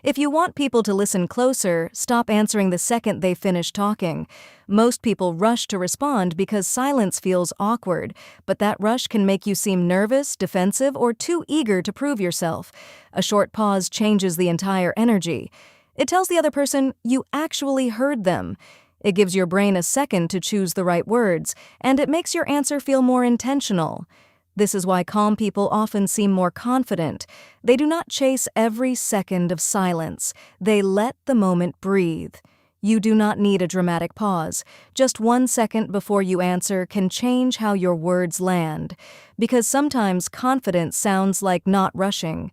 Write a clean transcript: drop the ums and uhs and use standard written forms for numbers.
If you want people to listen closer, stop answering the second they finish talking. Most people rush to respond because silence feels awkward, but that rush can make you seem nervous, defensive, or too eager to prove yourself. A short pause changes the entire energy. It tells the other person you actually heard them. It gives your brain a second to choose the right words, and it makes your answer feel more intentional. This is why calm people often seem more confident. They do not chase every second of silence. They let the moment breathe. You do not need a dramatic pause. Just 1 second before you answer can change how your words land, because sometimes confidence sounds like not rushing.